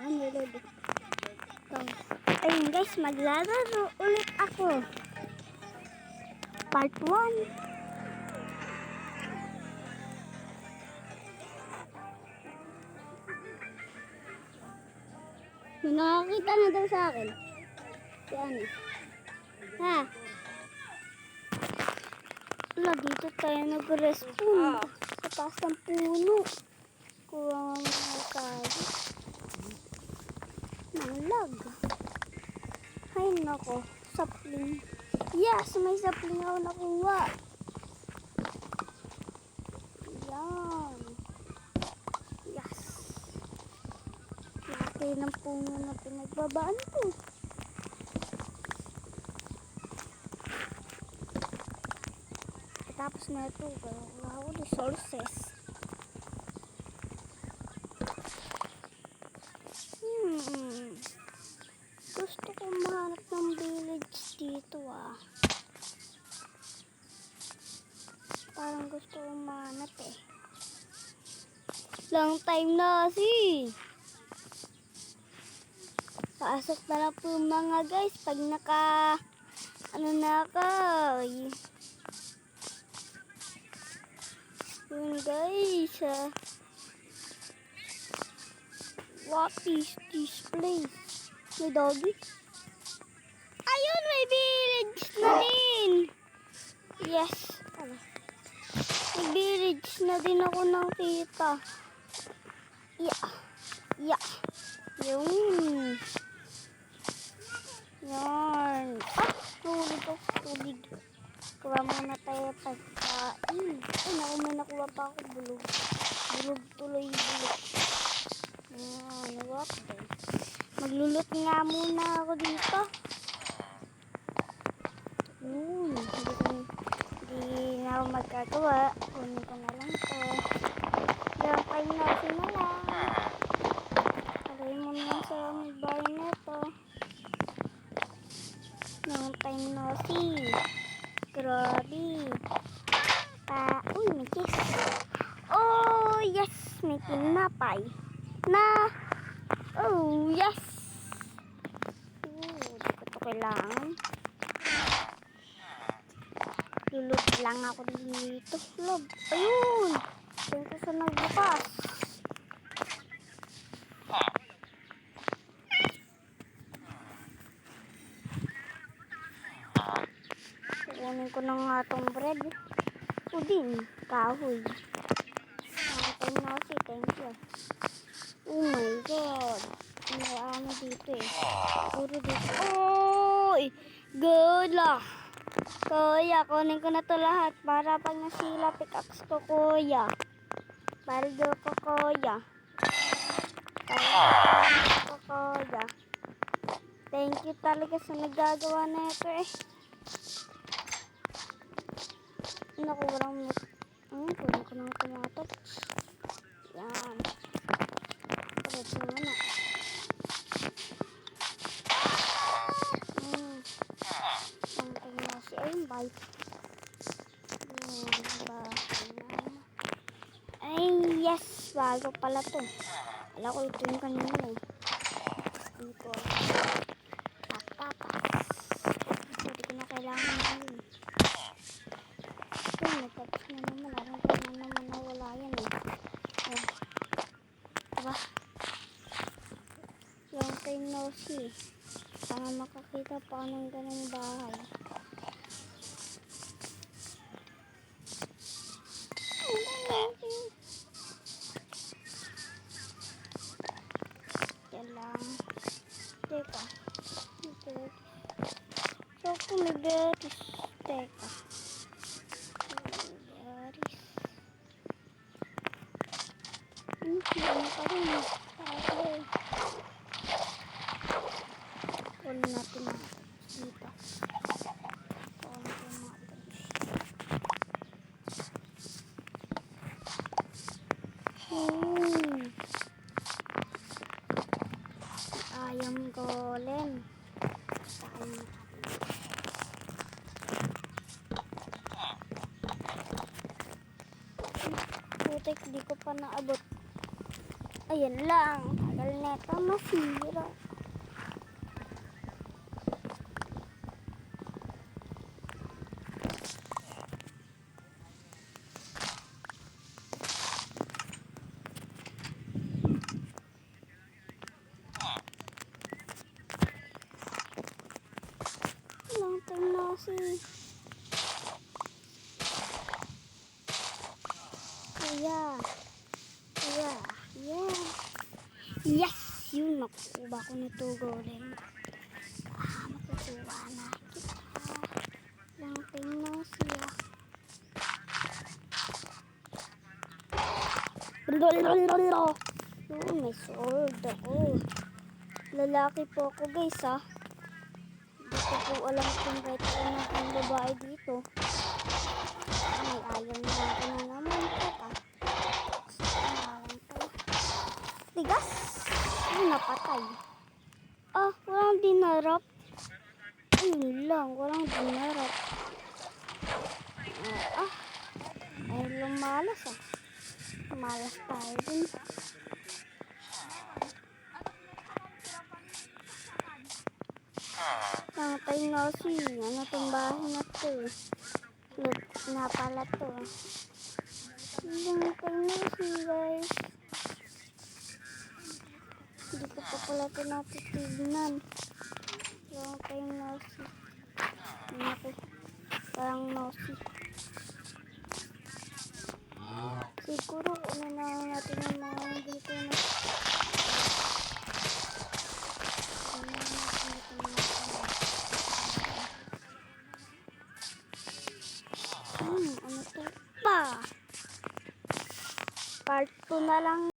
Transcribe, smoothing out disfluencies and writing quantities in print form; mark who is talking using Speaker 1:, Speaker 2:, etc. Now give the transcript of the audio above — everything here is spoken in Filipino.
Speaker 1: Nilod. So, ayun guys, maglalaro ulit ako. Part 1. May nakakita na daw sa akin. Si ano? Ha? Wala, dito tayo nag-respawn. Sa taas ng puno. Kuha nga mga tayo. Nang lag. Ay nako, sapling. Yes, may sapling ako nakuha. Yan. Yes. Laki ng puno na pinagbabaan ko. Tapos na ito, wala ako resources. Gusto ko mahanap ng village dito ah. Parang gusto ko mahanap eh. Long time na kasi. Pasok na lang po mga guys pag naka ano na ako. Yun guys what is this place? May doggy? Ayun, may village na din. Yes. May village na din ako nakita. Yeah. Yun. Yan. Tubig. Kuha muna tayo pagkain. Ay, naku, may nakuha pa ako bulog. Bulog tuloy. Yan, what the? Maglulot nga muna ako dito. Hindi na ako magkagawa. Kunin ko na lang to. Yung painosin na lang. Alay mo na sa may bahay na ito. Yung painosin. Grabe. Uy, may kiss. Oh, yes. May tinapay. Oh, yes. Hindi ko ito kailangan. Lulot lang ako dito. Log. Ayun. Dito sa nagbukas. Kukunin ko na nga itong bread. Udin. Kahoy. Thank you. Oh my god. Ano dito eh. Puro dito. Oy! Good lah. Kuya, kunin ko na to lahat para pag nasila pickaxe ko, kuya. Baldo ko, kuya. Thank you talaga sa nagagawa na ito eh. Naku, walang kunin ko na tomato. Yan. Pagkat mo na. Ayun, bite. Ay, yes. Bago pala to. Alam ko ito yung kanina eh. Dito. Tapas. Hindi ko na kailangan na yun. Ito, natapos na naman. Alam ko na naman nawala yan eh. Oh. Diba? Long time no see. Sana makakita pa ng ganang bahay. Teka. So, kung may betis. Teka. Betis. Ano pa rin. Okay. Kunin natin dito. Ayam golem. Putik, di ko pa naabot. Ayan lang. Tagal neto, mas Sira. Long time no see. Yeah. Yeah. Yeah. Yes! Yun, nakukuha ko nito, golem. Makukuha na kita. Long time no see. Oh, may sword ako. Lalaki po ako, guys, ha. Hindi ko po alam kung right ko na ang babae dito. May ayaw na ako na naman po, ha. Tigas! Ay, napatay. Ah, walang dinarap. Ayun lang, walang dinarap. Ay, lumalas, ah. Malas tayo dun. Tangtay nga si, ano tong bahay na to? Na pala to. Tangtay nga si, guys. Hindi ko pa pala ito natitignan. Tangtay nga si. Naku, parang nosy. Siguro, ano na natin yung mga dito na. Ano to pa? Part 2 na lang